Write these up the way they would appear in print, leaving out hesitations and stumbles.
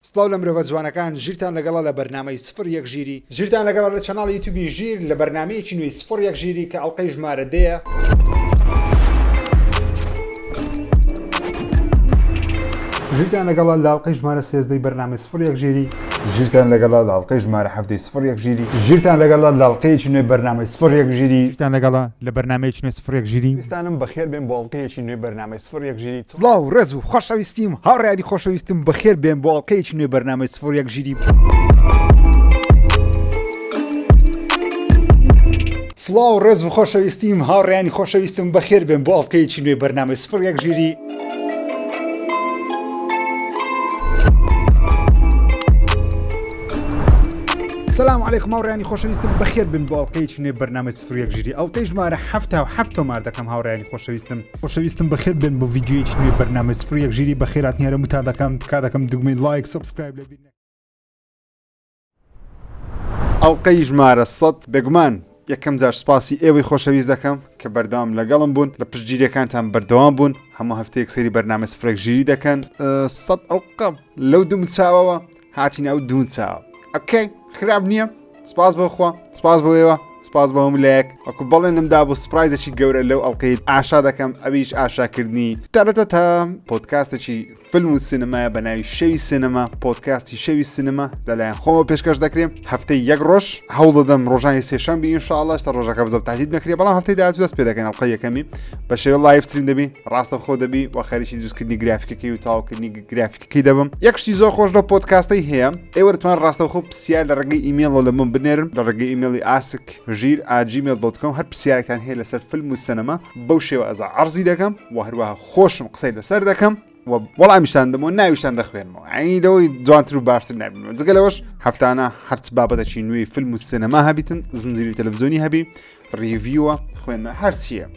سڵاو لە مرۆڤە جوانەکان ژیرتان لەگەڵا لە بەرنامەی سفر یەک ژیری ژیرتان لەگەڵا لە چەناڵی یوتیوبی ژیر لە بەرنامەیەکی نوێی سفر یەک ژیری کە ئەڵقەی ژمارە دەیە ژیرتان لەگەڵا لە ئەڵقەی ژمارە 13 بەرنامەی سفر یەک ژیری ژیرتان لەگەڵا لە ئەڵقەی ژمارە 7 سفر یەک ژیری ژیرتان لەگەڵا لە ئەڵقەیەکی نوێی بەرنامەی سفر یەک ژیری ژیرتان لەگەڵا لە بەرنامەیەکی نوێی سفر یەک ژیری ویستانم بەخێر بێن بۆ ئەڵقەیەکی نوێی بەرنامەی سفر یەک ژیری سڵاو ڕێز و خۆشەویستیم هاوڕێیانی خۆشەویستم بەخێر بێن بۆ ئەڵقەیەکی نوێی بەرنامەی سفر یەک ژیری سڵاو ڕێز و خۆشەویستیم هاوڕێیانی خۆشەویستم بەخێر بێن بۆ ئەڵقەیەکی نوێی بەرنامەی سفر یەک ژیری سلام علیکم هاوڕێیانی خۆشەویستم بەخێر بن بۆ ئەڵقەیەکی نوێی بەرنامەی سفر یەک ژیری ئەڵقەی ژمارە 7 تۆمار دەکەم هاوڕێیانی خۆشەویستم بەخێر بن بۆ ڤیدیۆیەکی نوێی بەرنامەی سفر یەک ژیری بەخێرهاتنی هەرەمووتان دەکەم دوگمەی لایک سبسکرایب لە بیر ئەڵقەی ژمارە 100 بێگومان یەکەم جار سپاسی ئێوەی خۆشەویست دەکەم کە بەردەوام لەگەڵم بوون لە پشتگیریەکانتان بەردەوام بوون هەموو هەفتەیەک سەیری بەرنامەی سفر یەک ژیری دەکەن 100 ئەڵقە لەو دوو چاوەوە هاتین ئەو دوو چاوە ئۆکەی خراب نییە سپاس بۆخوا سپاس بۆ ئێوە سپاس بە هەمولایەک وەکو بەڵێنمدا بۆ سپرایزێکی گەورە لەو ئەڵقەی ئاشا دەکەم ئەویش ئاشاکردنی تەرەتەتە پۆدکاستێکی فیلم و سینەمایە بە ناوی شەوی سینەما پۆدکاستی شەوی سینەما لەلایەن خۆمە پێشکەش دەکرێم هەفتەی یەک ڕۆژ هەوڵ دەدەم ڕۆژانی سێشەمبی ئینشاءالله تا ڕۆژەکە بەزەب تاهدید نەکرێ بەڵام هەفتەی داهاتوو دەست پێ دەکەن ئەڵقەی یەکەمی بە شێوە لایڤ ستریم دەبی ڕاستەوخۆ دەبی و خەریکی دروستکردنی گرافیکەکەی و تاوکردنی گرافیکەکەی دەبم یەکشتی زۆر خۆش لە پۆدکاستەی هەیە ئێوە دەتوان ڕاستەوخۆ پرسیار لە ڕێگەی ئیمێڵەوە لە من بنێرن لە ڕێگەی ئیمێڵی askgir@gmail.com هەر پرسیارێکتان هەیە لەسەر فیلم و سینەما بەو شێوە ئەزا عەرزی دەکەم و هەروەها خۆشم قسەی لەسەر دەکەم و وەڵامیشتان دەمەوە ناویشتان دەخوێنمەوە عینی دەوەی جوانتر و باشتر نابینەوە جگە لەوەش هەفتانە هەرچ بابەتێکی نوێی فیلم و سینەما هەبیتن زنجیری تەلەڤیزیۆنی هەبی ریڤیوە خوێنمە هەرچییە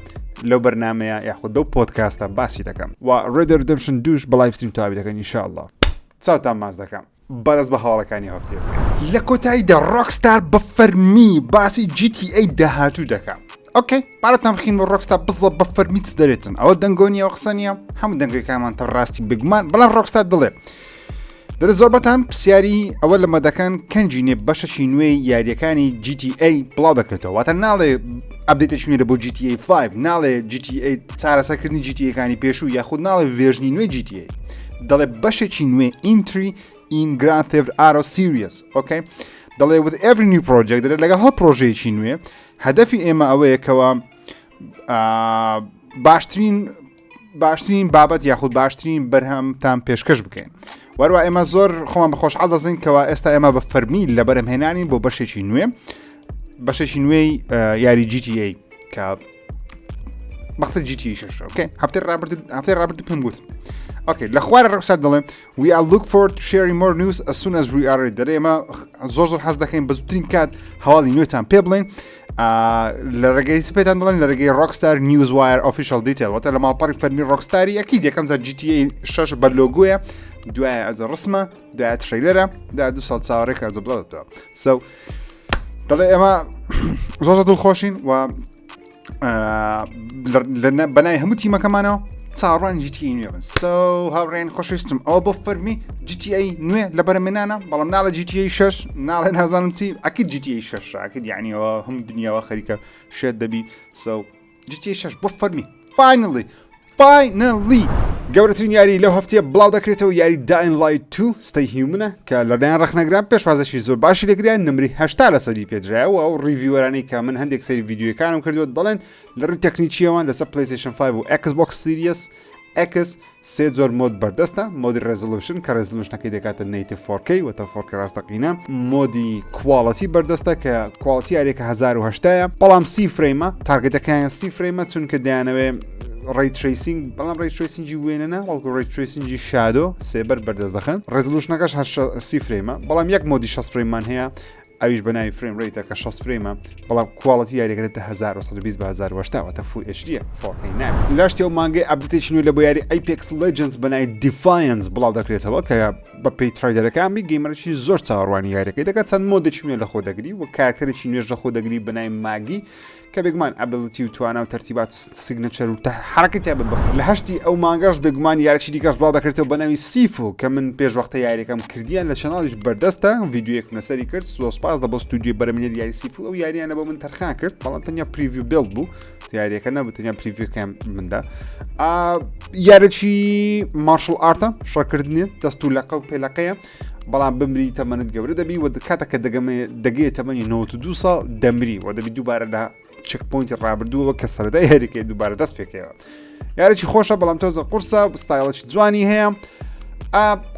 لەو بەرنامەیە یاخود لەو پۆدکاستە باسی دەکەم و Red Dead Redemption 2 بە لایڤ ستریم تاوی دەکەن ئینشاءالله چاوتان ماز دەکەم بەرز بە هەواڵەکانی هەفتەیە لە کۆتاییدا ڕۆکستار بە فەرمی باسی GTA داهاتوو دەکەم ئۆکەی پارەتان بخین بۆ ڕۆکستار بزە بە فەرمی چ دەرێتن ئەوە دەنگۆنیەوە قسە نییە هەموو دەنگەکانمان تە ڕاستی بگومان بەڵام ڕۆکستار دەڵێ دەرە زۆربەتان پرسیاری ئەوە لە مەدەکان کەنجینێ بەشەکی نوێی یاریەکانی GTA بڵاو دەکرێتەوە واتە ناڵێ ئەپدێتێکی نوێ بۆ GTA 5 ناڵێ GTA چارەسەرکردنی GTA-کانی پێشوو یاخود ناڵێ ڤێژنی نوێی GTA دەڵێ بەشێکی نوێ ئینتری in Grand Theft Auto series okay دەڵێ with every new project دەڵێ لەگەڵ هەر پرۆژەیەکی نوێ هەدەفی ئێمە ئەوەیە کەوە باشترین بابەت یاخود باشترین بەرهەمتان پێشکەش بکەین وەروە ئێمە زۆر خۆمان بەخۆشحاڵ دەزین کەوە ئێستا ئێمە بە فەرمی لە بەرهەمهێنانین بۆ بەشێکی نوێی یاری GTA کە مەقسەد GTA 6 okay هەفتەی ڕابرد پێم گوت okay لە خوارە ڕۆکستار دەڵێم we are look forward to sharing more news as soon as we are ready دەرێ ئێمە زۆر حەز دەکەین بە زووترین کات هەواڵی نوێتان پێ بڵێن لە ڕێگەی سپێتان دەڵێن لە ڕێگەی ڕۆکستار Newswire official detail واتە لە ماڵپەڕی فەرمی ڕۆکستاری ئەکید یەکەم جار GTA 6 بە لۆگۆیە دوایە ئەزە ڕسمە دوایە ترەیلەرە دوایە 2 ساڵ چاوەڕێکە ئەزە بڵێتەوە so دەڵێ ئێمە زۆر دڵخۆشین و بەنای هەموو تیمەکەمانەوە چاڕوان GTA نوێن هاوڕێن خۆشویستم ئەوە بۆ فەرمی GTA نوێ لە بەرەمێنانە بەڵام ناڵە GTA 6 ناڵێ نازانم چی ئەکید GTA 6 ئەکید یعنیەوە هەموو دنیاوە خەریکە شێت دەبی GTA 6 بۆ فەرمی finally گەورەترین یاری لەو هەفتەیە بڵاو دەکرێتەوە یاری Dying Light 2 Stay Human کە لەلایەن ڕەخنەگران پێشوازەشی زۆر باشی لەگریان نمری 80% پێدرایەوە ئەو ریڤیوەرانی کە من هەندێک سەری ڤیدیۆیەکانم کردووە دەڵێن لە ڕووی تەکنیکیەوەن لەسەر PlayStation 5 و Xbox Series X سێ زۆر مۆد بەردەستە مۆدی ڕێزلوشن کە ڕێزلوشنەکەی دەکاتە native 4K وەتە 4K ڕاستەقینە مۆدی کوالەتی بەردەستە کە کوالەتی یاریەکە 1080ە بەڵام سی فرەیمە تارگەتەکان سی فرەیمە چونکە دەیانەوێ ڕێی تریسینگ بەڵام ڕێی تریسینگی وێنەنە وەڵکو ڕێی تریسینگی شادۆ سێبەر بەردەست دەخەن ڕێزلوشنەکەش 30 فرەیمە بەڵام یەک مۆدی 60 فرەیمان هەیە ئەویش بەناوی فریم ڕێیتە کە 60 فرەیمە بەڵام کوالەتی یاریەکەێتە 1920 بە 1080 واتە Full HD 4K لاشتی ئەو مانگەی ئەپدێتێکی نوێ لە بۆ یاری Apex Legends بەناوی Defiance بڵاو دەکرێتەوە کە بە پێی ترایدەرەکانی گەیمەرێکی زۆر چاوەڕوانی یاریەکەی دەکات چەند مۆدێکی نوێ لە خۆ دەگری و کارکتەرێکی نوێژ لە خۆ دەگری بەناوی ماگی کە بێگومان ئەبیلیتی و توانە و تەرتیبات و سیگنەچەر و حرەکەتی بە لە هەشتی ئەو مانگەش بێگومان یاریی دیکەش بڵاو دەکرێتەوە بە ناوی سیفو کە من پێشوەختە یاریەکەم کردیان لە چەناڵیش بەردەستە ڤیدیۆیەک لەسەری کرد سوپاس دە بۆ ستودیۆ بەرەمێنەری یاری سیفو ئەو یاریانە بۆ من تەرخان کرد بەڵام تەنیا پریڤیو بیلد بوو یاریەکە نەبوو تەنیا پریڤیوکەم مندا یارێکی مارشل ئارتە شەڕکردنی دەست و لەقە و پێلەقەیە بەڵام بمری تەمەنت گەورە دەبی و کاتێککە دەگەێت تەمەنی 92 ساڵ دەمری و دەبی دووبارە لە چک پوینتی ڕابردووەوە کە سەرەدای هەرێکی دووبارە دەست پێکەوە یارێکی خۆشە بەڵام تۆزە قورسە ستایلەکی جوانی هەیە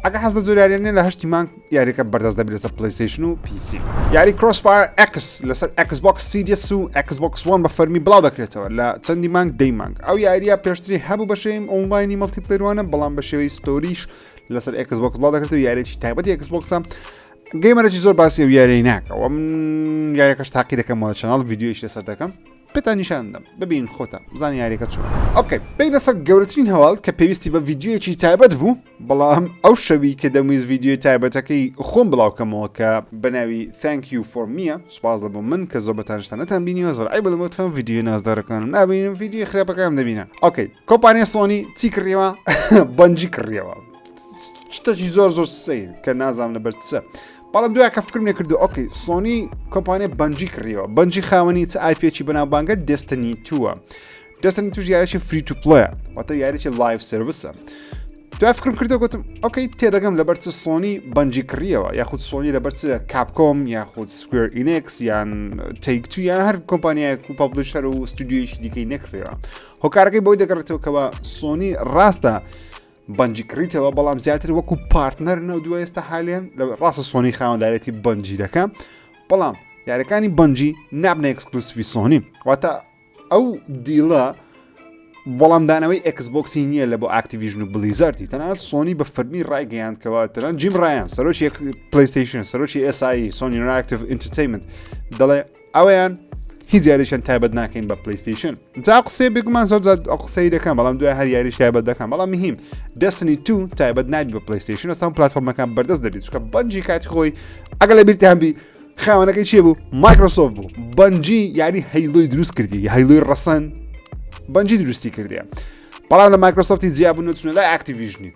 ئەگە حەز لە زۆر یاریانێ لە هەشتی مانگ یاریەکە بەردەست دەبێت لەسەر پلیستیشن و PC یاری کرۆسفایر X لەسەر Xbox Series و Xbox One بە فەرمی بڵاو دەکرێتەوە لە چەندی مانگ دەی مانگ ئەو یاریە پێشتری هەبوو بە شێوەی ئۆنلاینی مەڵتیپلەیروانە بەڵام بە شێوەی ستۆریش لەسەر Xbox بڵاو دەکرێتەوە یاریێکی تایبەتی Xboxە گەیمەرێکی زۆر باسی ئەو یاری ناکەوە من یاریەکەش تاقی دەکەم لە چەناڵ ڤیدیۆیش لەسەر دەکەم پێتان نیشان دەم ببین خۆتە بزانانی یاریەکە چۆنە ئۆکەی بین لەسەر گەورەترین هەواڵ کە پێویستی بە ڤیدیۆیەکی تایبەت بوو بەڵام ئەو شەوی کە دەمویست ڤیدیۆی تایبەتەکەی خۆم بڵاوکەمەوە کە بەناوی thank you for me سوپاس دەبم من کە زۆر بەتانشتانەتان بینیوە زۆر ئای بڵمەوەتفەم ڤیدیۆ نازدارەکانم نبینم ڤیدیۆ خراپەکەم دەبینە ئۆکەی کۆمپانیای سۆنی چی کڕیەوە بەنجی کڕیەوە شتێکی زۆر سیر کە نازانم لەبەر چە بەڵام دوای کە فکرم نەکردو ئۆکەی سۆنی کۆمپانیای بەنجی کڕیەوە بەنجی خاوەنی چ ئایپێکی بەناوبانگە دەستنی تووە دەستنی توش یاریی فری تو پڵەیە واتە یاریی لایڤ سرویسە دوای فکرم کردو گوتم ئۆکەی تێدەگەم لەبەر چ سۆنی بەنجی کڕیەوە یاخود سۆنی لەبەر چ کاپکۆم یاخود سکوێر ئینکس یان تیک تو یان هەر کۆمپانیایەک و پابلیشەر و ستودیۆیەکی دیکەی نەکڕیەوە هۆکارەکەی بۆی دەگەڕێتەوە کەەوە سۆنی ڕاستە بەنجی کڕیتەوە بەڵام زیاتر وەکو پارتنەر نەودووە ئێستا حالیان لە ڕاستە سۆنی خاوەندارێتی بەنجی دەکەم بەڵام یاریەکانی بەنجی نابنە ئەکسکلوسیڤی سۆنی واتە ئەو دیڵە بەڵام دانەوەی ئەکسبۆکسی نییە لە بۆ ئاکتیڤیژن و بلیزەردی تەنانەت سۆنی بە فەرمی ڕایگەیاندکەوە تەنان جیم ڕایان سەرۆکی پلیستیشن سەرۆکی SI سۆنی ئینتەراکتیڤ ئینتەرتەینمنت دەڵێ ئەویان هیچ یاریشان تایبەت ناکەین بە پلیستیشن جا قسەی بگومان زۆر قسەی دەکەم بەڵام دوای هەر یاریش تایبەت دەکەم بەڵام مهم دەستنی تو تایبەت نابی بە پلیستیشن ئەستا پلتفۆرمەکان بەردەست دەبێت چونکە بەنجی کاتی خۆی ئەگە لە بیرتانبی خاوەنەکەی چیە بوو مایکرۆسۆفت بوو بەنجی یاری هەیلۆی دروست کردی هەیلۆی ڕەسەن بەنجی دروستی کردیە بەڵام لە مایکرۆسۆفتی زیابوون نچونە لای ئاکتیڤیژنی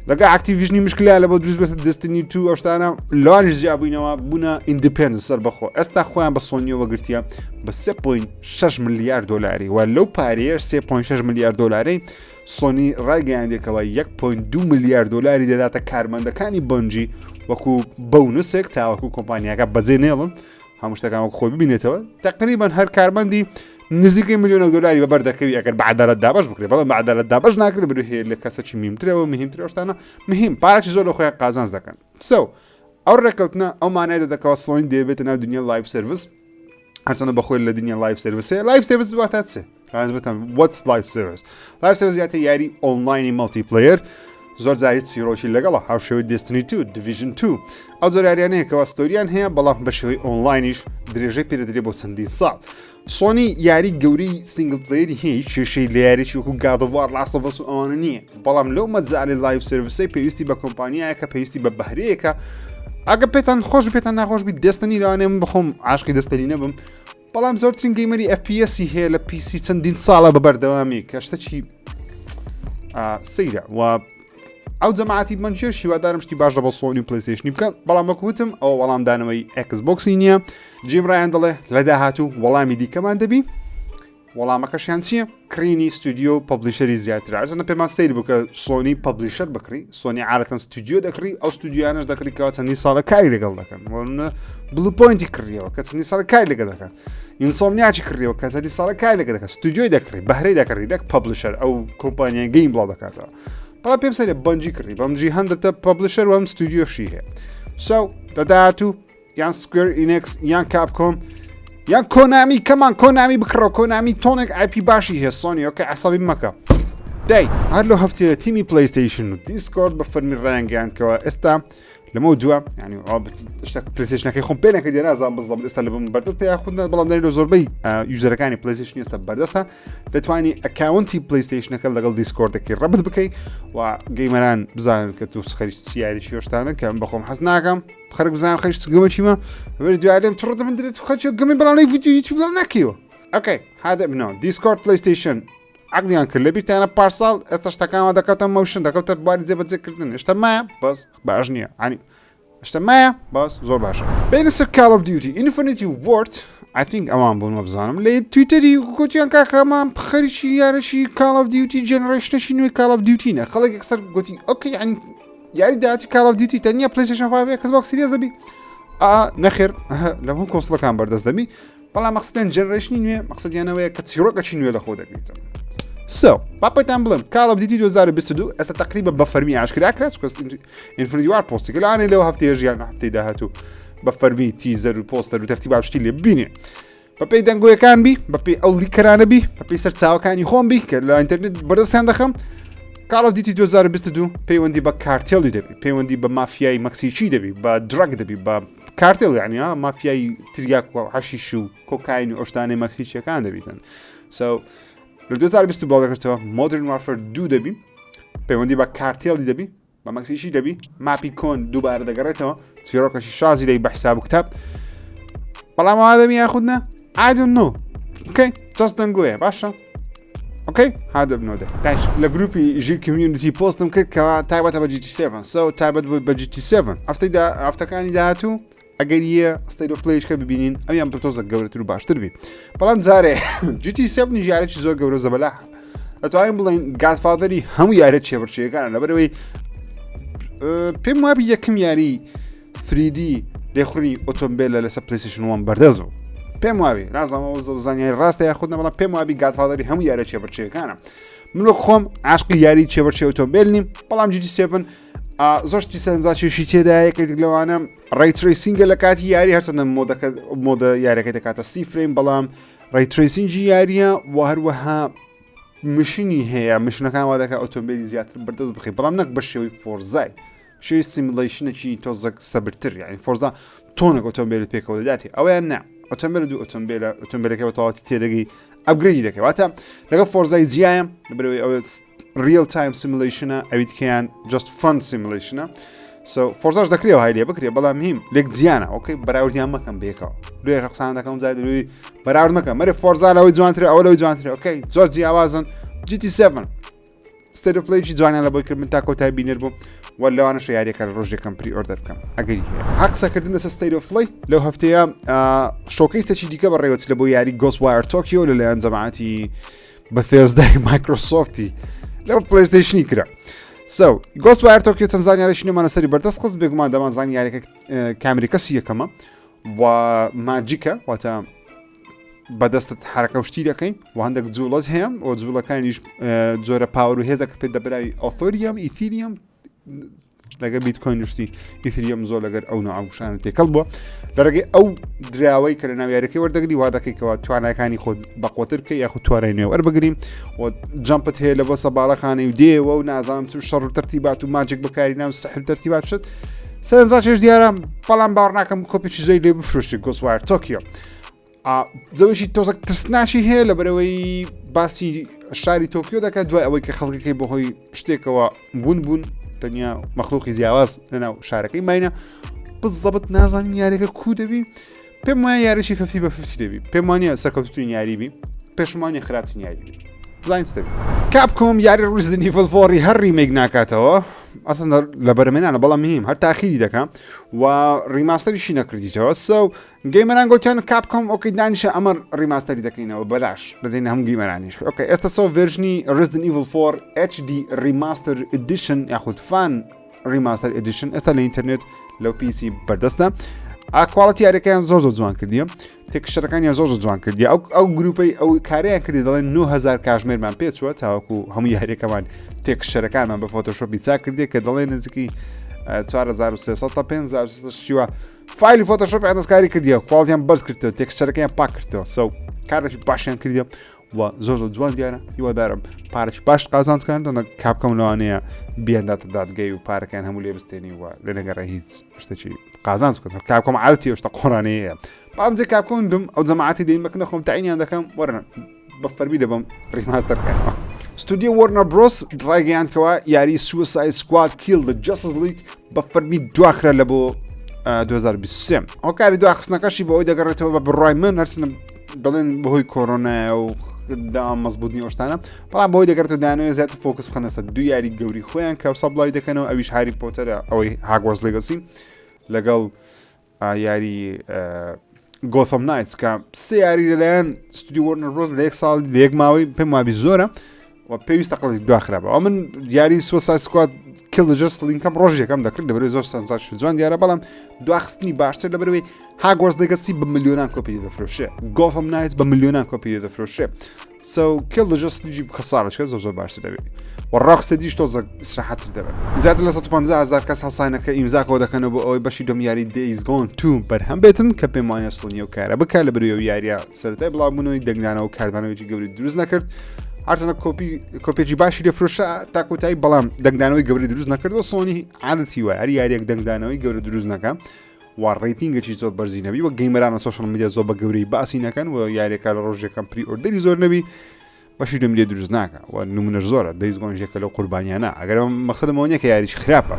لەگە ئاکتیڤیژنی مشکلە لە بۆ دروست بێت دەستنی تو ئەو شتانە لەوانیش زیابووینەوە بوونە ئیندیپێندنس سەر بەخۆ ئێستا خۆیان بە سۆنیەوە گرتیە بە 3.6 ملیار دۆلاری و لەو پارەیەش 3.6 ملیار دۆلاری سۆنی ڕایگەیاندێکەوە 1.2 ملیار دۆلاری دەداتە کارمەندەکانی بەنجی وەکو بەونسێک تاوەکو کۆمپانیاکە بەجێ نێڵن هەموو شتەکان وەکو خۆی ببینێتەوە تقریبان هەر کارمەندی نزیکەی ملیۆنە دۆلاری بەبەر دەکەوی ئەگەر بەعدالەت دابەش بکرێت بەڵام بەعدالەت دابەش ناکرێت بروهێ لە کەسێکی میمترەوە مهمترە شتانە مهم پارێکی زۆر لە خۆیان قازانج دەکەن سو ئەو ڕێکەوتنە ئەو مانای دەکەوە سۆنی دەبێتە ناو دنیا لایڤ سرویس هەرچەندە بەخۆی لە دنیا لایڤ سرویسێ لایڤ سرویس دواتە چێ واتس لایڤ سرویس لایڤ سرویس یاتە یاری ئۆنلاینی مەڵتیپلەیەر زۆر جاری چیرۆکی لەگەڵە هاوشێوەی دەستنی تو دیڤیژن 2 ئەو زۆر یاریانەیە کەەوە ستۆریان هەیە بەڵام بە شێوەی ئۆنلاینیش درێژەی پێدەدرێت بۆ چەندین ساڵ سۆنی یاری گەورەی سینگل پلەیەری هیچ کێشەی لە یاریی وەکو گادۆڤار لاستۆڤەس و ئەوانە نییە بەڵام لەو مەجالی لایڤ سرویسەی پێویستی بە کۆمپانیایە کە پێویستی بە بەهرەیەکە ئەگە پێتان خۆش پێتان ناخۆش بی دەستنی لەوانێ من بخۆم عاشقی دەستنی نەبم بەڵام زۆرترین گەیمەری FPSی هەیە لە PC چەندین ساڵە بە بەردەوامی کە شتێکی سەیرە و ئەو جەماعەتی بەنجێر شیوادارم شتی باش لە بۆ سۆنی و پلیستیشنی بکەن بەڵام وەکوتم ئەوە وەڵام دانەوەی ئەکسبۆکسی نییە جیم ڕایان دەڵێ لە داهاتوو وەڵامی دیکەمان دەبی وەڵامەکەشیان چییە کڕینی ستودیۆ پبلیشەری زیاتر ئەرزنە پێمان سەیر بوو کە سۆنی پبلیشەر بکڕی سۆنی عادەتەن ستودیۆ دەکڕی ئەو ستودیۆیانەش دەکڕیکەوە چەندی ساڵە کاری لەگەڵ دەکەن بلو پۆینتی کڕیەوە کە چەندی ساڵە کاری لەگە دەکەن ئینسۆمنیاچی کڕیەوە کە چەندی ساڵە کاری لەگە دەکەن ستودیۆی دەکڕی بەهرەی دەکڕی دەک پبلیشەر ئەو کۆمپانیای گەیم بڵاو دەکاتەوە بەڵام پێم سەرێ بەنجی کڕی بەمجی هەندێکتە پبلیشەر وەم ستودیۆشی هەیە سو دەداهاتوو یان سکوێر ئینکس یان کاپکۆم یان کۆنامی کەمان کۆنامی بکڕەوە کۆنامی تۆنێک ئایپی باشی هەیە سۆنیەوە کە عەسەبی مەکە دای هەر لەو هەفتەیە تیمی پلیستیشن و دیسکۆرد بە فەرمی ڕایانگەیاندکەوە ئێستا لەمە دووە ینی شتێک پلیستیشنەکەی خۆم پێ نەکردی نازانم بزەڵ ئێستا لە بم بەردەستە یاخودە بەڵام دەری لە زۆربەی یوزەرەکانی پلیستیشن ئێستا بەردەستە دەتوانی ئەکاونتی پلیستیشنەکە لەگەڵ دیسکۆردەکەی ڕەبت بکەیت و گەیمەران بزانن کە تو خەریک چیاری شێشتانە کە بەخۆم حەز ناکەم خەرک بزانم خەریک گەمە چیمە دوای لێم تڕۆ من درێت خەچ گەمی بەڵاونەی ڤیدیۆ یوتیوب بڵاو ناکەیەوە اوكي هذا بنو ديسكورد بلاي ستيشن عقدیان کرد لە بیرتانە پارساڵ ئێستا شتەکانەوە دەکەوتە موشن دەکەوتە بواری جێبەجێکردن شتە مایە بەس باش نییە عنی شتە مایە باس زۆر باشە بینە سەر Call of Duty Infinity Ward I think ئەوان بوون وە بزانم لە تویتەری گوتیان کاکەمان خەریکی یارەشی Call of Duty جێنەرێشنەشی نوێی Call of Duty نە خەڵک یەکسەر گوتی ئۆکەی عنی یاری داهاتی Call of Duty تەنیا PlayStation 5 کەس بۆ سیریەس دەبی نەخێر لە هەموو کۆنسڵەکان بەردەست دەبی بەڵام مەقسەدیان جێنەرێشنی نوێ مەقسەدیانەوەیە کە چیرۆکەکی نوێ لەخۆ دەگریتەوە باپەتان بڵم Call of Duty 2022 ئێستا تقریبا بە فەرمی ئاشکرا کرا Infinity Ward پۆستی لەوانەیە لەوە هەفتەیە ژیان هەفتەی داهاتوو بە فەرمی تیزەر و پۆستەر و تەرتیب شتی لێ ببینێ بەپێی دەنگۆیەکان بی بەپێی ئەو لیکەرانە بی بەپێی سەرچاوەکانی خۆم بی کە لە ئینتەرنێت بەردەستیان دەخەم Call of Duty 2022 پەیوەندی بە کارتێڵی دەبی پەیوەندی بە مافیای مەکسیکی دەبی بە درەگ دەبی بە کارتێڵ یعنی مافیای تریاک و حەشیش و کۆکاین و ئەوشتانەی مەکسیکیەکان دەبیتن لە 2020 بڵاوەکەشتەوە Modern Warfare 2 دەبی پەیوەندی بە کارتێڵی دەبی بە مەکسیکی دەبی ماپی کۆن دووبارە دەگەڕێتەوە چیرۆکەشی شازی دەی بە حساب و کتاب بەڵام ئەوا دەبی یاخودنا I don't know okay just دەنگۆیە باشە اوكي هذا بنوده لە گروپی ژیر کمیونیتی پۆستم کرد کە تایبەتە بە GT7 تایبەت بە GT7 ئەفتەکانی داهاتوو ئەگەر یە ستیت ئۆف پلەیشکە ببینین ئەویان بە تۆزە گەورەتر و باشتر بی بەڵام جارێ GT7 ژارێکی زۆر گەورە زەبەلا ئەتوانین بڵین گادفادەری هەموو یارە چێبەرچێکانە لەبەرەوەی پێم وابی یەکەم یاری 3D لێخوڕی ئۆتۆمبیلە لەسەر PlayStation 1 بەردەست بوو پێم وابی نازانەوە زانیاری ڕاستە یاخودە بەڵام پێم وابی گادفادەری هەموو یارە چێبەرچێکانە من وەک خۆم عاشقی یاری چێبەرچێ ئۆتۆمبیل نیم بەڵام GT7 زۆرشتی سەرنجاکێشی تێدا یەکێک لەوانە ڕێی ترێسینگە لە کاتی یاری هەرچەندە مۆدە یاریەکەی دەکاتە سی فریم بەڵام ڕێی ترێسینگی یاریە و هەروەها مشینی هەیە مشنەکان وا دەکات ئۆتۆمبیلی زیاتر بەردەست بخێت بەڵام نەک بە شێوەی فۆرزای شێوی سیمولیشنێکی تۆزە سەبرتر یعنی فۆرزا تۆنێک ئۆتۆمبیلت پێکەوە دەداتی ئەویان نە ئۆتۆمبیل دوو ئۆتۆمبیلەکە بە تەواوەتی تێدەگەی ئەپگرێدی دەکەی واتە لەگەڵ فۆرزای جیایە لەبەرەوەی ئەوە real time simulationە ئەویتکەیان just fun simulationە فۆرزاش دەکرێەوە های لێ بکرێ بەڵام هیم لێک جیانە ئۆکەی بەراوردیان مەکەم بێکەوە دوێ ڕقسان دەکەم جای دەروی بەراورد مەکەم مەرە فۆرزا لەوەی جوانترە ئەوە لەوەی جوانترە ئۆکەی زۆر جیاوازن GT7 ستیت ئۆف پلەیکی جوانیان لە بۆی کردن تا کۆتای بینەر بوو و لەوانەش یاریەکە لە ڕۆژێکم پری ئۆردەر بکەم ئەگەری هەیە قسەکردن لەسەر ستیت ئۆف پلەی لەو هەفتەیە شۆکەیسێکی دیکە بەڕێوەچ لە بۆ یاری Ghostwire Tokyo لەلایەن جەماعەتی بەثێزدای مایکرۆسۆفتی لەو پلەیستیشنی کرا Ghostwire Tokyo چەند زانیاریشی نێمانە سەری بەردەست خست بێگومان دەمان زانی یاریەکە کامێرەی کەسی یەکەمە و ماجیکە واتە بەدەستت حرەکە شتی دەکەین و هەندێک جوڵەت هەیە و جوڵەکانیش جۆرە پاور و هێزەکە پێ دەبرای ئۆفۆریەم ئیتھیریەم لەگە بیتکۆین شتی ئیتھریەم زۆر لەگەر ئەو ناوشانە تێکەڵ بووە لەڕێگەی ئەو دراوەی کە لە ناو یاریەکەی وەردەگری وا دەکەیتەوە توانایەکانی خۆت بەقوتر بکەی یاخود توانای نوێ وەربگریم و جەمپت هەیە لە بۆ سەباڵەخانەی و دێوە و نازانم تو شەڕ و تەرتیبات و ماجێک بەکاری ناو سەحر تەرتیبات بشت سەرنجاکێش دیارە بەڵام باوەڕ ناکەم کۆپێکی زۆی لێ بفرۆشتی Ghostwire Tokyo جەوێکی تۆزە ترسناشی هەیە لە بەرەوەی باسی شاری تۆکیۆ دەکات دوای ئەوەی کە خەڵکەکەی بەهۆی شتێکەوە بوون تەنیا مەخلوقی زیاواز لەناو شارەکەی ماینە بزەبت نازانین یاریەکە کو دەبی پێم وایە یاریشی 50 بە 50 دەبی پێم وانە سەرکەوتوی یاریبی پێشمانی خراپترین یاریبی زانستبی کاپکۆم یاری Resident Evil 4 هەر ریمێک ناکاتەوە ئەسەن لە بەرەمێنانە بەڵام هیم هەر تاخیری دەکەم و ڕیماستەریشی نەکردیتەوە گەیمەران گوتیان کاپکۆم ئۆکەی دانیشە ئەمە ڕیماستەری دەکەینەوە بەلاش دەدەین هەموو گەیمەرانیش ئۆکەی ئێستا ڤێرژنی Resident Evil 4 HD Remaster Edition یاخود فان Remaster Edition ئێستا لە ئینتەرنێت لەو PC بەردەستە ئاکواڵەتی یاریەکەیان زۆر جوان کردیە تێکشەرەکانیان زۆر جوان کردی ئەو گروپەی ئەو کاریان کردی دەڵێن 9000 کاژمێرمان پێچووە تاوەکو هەموو یاریەکەمان تێکشەرەکانمان بە فۆتۆشۆپی چا کردێ کە دەڵێن نزیکی 4300 تا 5600 فایلی فۆتۆشۆپی دەستکاری کردیە کواڵیان بەرز کردەوە تێکشەرەکەیان پاک کردەوە کارێکی باشیان کردیە و زۆر جوان دیارە هیوادارم پارێکی باش قازانکان کاپکەم لەوانەیە بیانداتە دادگەی و پارەکان هەموو لێ بستێنی و لە نەگەڕە هیچ شتێکی قازانز بکەن کاپکەم عادەتی شتە قۆڕانەیە بامجێ کاپکۆن دم ئەو جەماعەتی دەین بکەنە خۆم تاعینیان دەکەم وەرن بە فەرمی دەبم ڕیماستەرکەنەوە ستودیۆ وەرنەر برۆس ڕایگەیاندکەوە یاری Suicide Squad Kill the Justice League بە فەرمی دواخرا لە بۆ 2023 ئەو کاری دواخستنەکەشی بە ئەوی دەگەڕێتەوە بە بڕای من هەرچنە دەڵێن بەهۆی کۆڕۆنا و دام مەزبوطنی ئەوشتانە بەڵام بۆی دەگەرێت دانەوێت زیاتر فۆکس بخەنە سەر دوو یاری گەوری خۆیان کە سەبڵاوی دەکەنەوە ئەویش هاری پۆتەرە ئەوەی هاگوارتس لێگەسی لەگەڵ یاری گۆثەم نایتس کە سێ یاری لەلایەن ستودیۆ وەرنەر برۆس لە یەک ساڵ لە یەک ماوەی پێم وابی زۆرە و پێویستە قەڵی دوا خراپە ئەو من یاری سوساید سکواد کیل ذا جاستس لیگەکەم ڕۆژێکم دەکرد لەبەرەوەی زۆر سەنساش جوان دیارە بەڵام دواخستنی باشتر لەبەرەوەی هاگوارتس لێگەسی بە ملیۆنان کۆپی دەفرۆشێ گۆثەم نایتس بە ملیۆنان کۆپی دەفرۆشێ کیل ذا جاستس لیگی خەسارەکە زۆر باشتر دەبێت و ڕۆکستەدیش تۆزە ئیسراحەتتر دەبێت زیاتر لە 150,000 کەس هەڵسانەکە ئیمزاکەوە دەکەنەوە بۆ ئەوەی بەشی دۆم یاری دەیز گۆن تو بەرهەم بێتن کە پێم وانە سڵنیە و کارە بکە لەبەرەوەی یاریە سەرەتای بڵاوبوونەوەی دەنگدانەوە و کاردانەوەی گەوری دروست نەکرد هەرچەندە کۆپێکی باشی دەفرۆشە تا کۆتایی بەڵام دەنگدانەوەی گەوری دروست نەکردەوە سۆنی عادەتی وایە هەر یاریەک دەنگدانەوەی گەورە دروست نەکەم و ڕێتینگەکی زۆر بەرزی نەبی وە گەیمەرانە سۆشەڵ میدیا زۆر بە گەورەی باسی نەکەن و یاریەکە لە ڕۆژێکەکەم پری ئۆردەری زۆر نەبی بەشی دەمرێ دروست ناکە و نمونەش زۆرە دەیز گۆنژێکە لەو قوربانیانە ئەگەر مەقسەدەمەوە نییە کە یاریش خراپە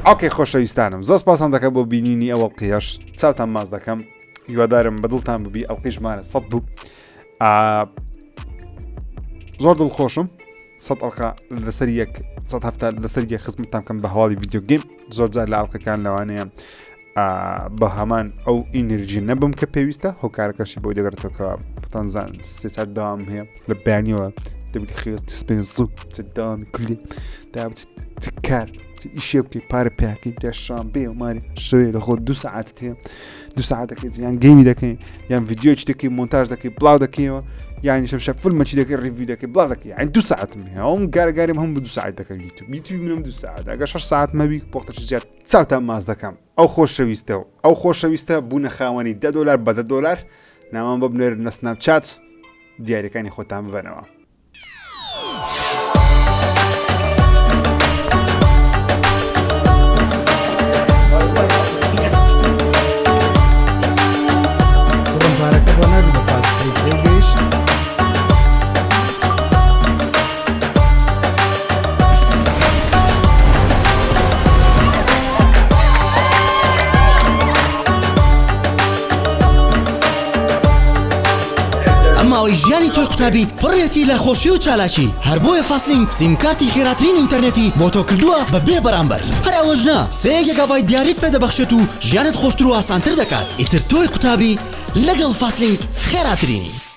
ئۆکەی خۆشەویستانم زۆر سپاسان دەکەم بۆ بینینی ئەوە قیاش چاوتان ماز دەکەم هیوادارم بەدڵتان ببی ئەڵقیژمانە 100 بوو زۆر دڵخۆشم 100 ئەڵقا لەسەر یەک 100 هەفتە لەسەر یەک خزمەتتان بکەم بە هەواڵی ڤیدیۆ گیم زۆر جار لە ئەڵقەکان لەوانەیە بە هەمان ئەو ئینەرژی نەبم کە پێویستە هۆکارەکەشی بۆی دەگەڕێتەوە کە پتانزان سێچار داوام هەیە لە بەیانیەوە دەبێت خێست سپێن زوو داوامی کولی دابێت کار ئیشێ بکەیت پارە پیاکەی دەشان بێ و ماری شوێ لە خۆ 2 ساعتت هەیە 2 ساعتەکەیت یان گەیمی دەکەین یان ڤیدیۆچ دەکەی مۆنتاژ دەکەی بڵاو دەکەیەوە یانی شەمشە فیلمەکی دەکەی ڕیڤیو دەکەی بڵاو دەکەی یان 2 ساعتم هەیە ئەوم گارەگاریم هەم بە 2 ساعت دەکەم یوتیوب منم 2 ساعت ئەگەر 6 ساعت مەبی وەختەی زیاد چاوتان ماز دەکەم ئەو خۆشەویستە بوونە خاوەنی $10 بە $10 ناوان بۆ بنێرن لە سناپچات دیاریەکانی خۆتان ببەنەوە ئەوەی ژیانی تۆی قوتابی پڕێتی لە خۆشی و چالاکی هەر بۆیە فاسلینگ سیمکارتی خێراترین ئینتەرنێتی بۆ تۆ کردووە بە بێ بەرامبەر هەر ئەوەش نا 3 گیگابایت دیاریت پێدەبەخشێت و ژیانت خۆشتر و ئاسانتر دەکات ئیتر تۆی قوتابی لەگەڵ فاسلینگ خێراترینی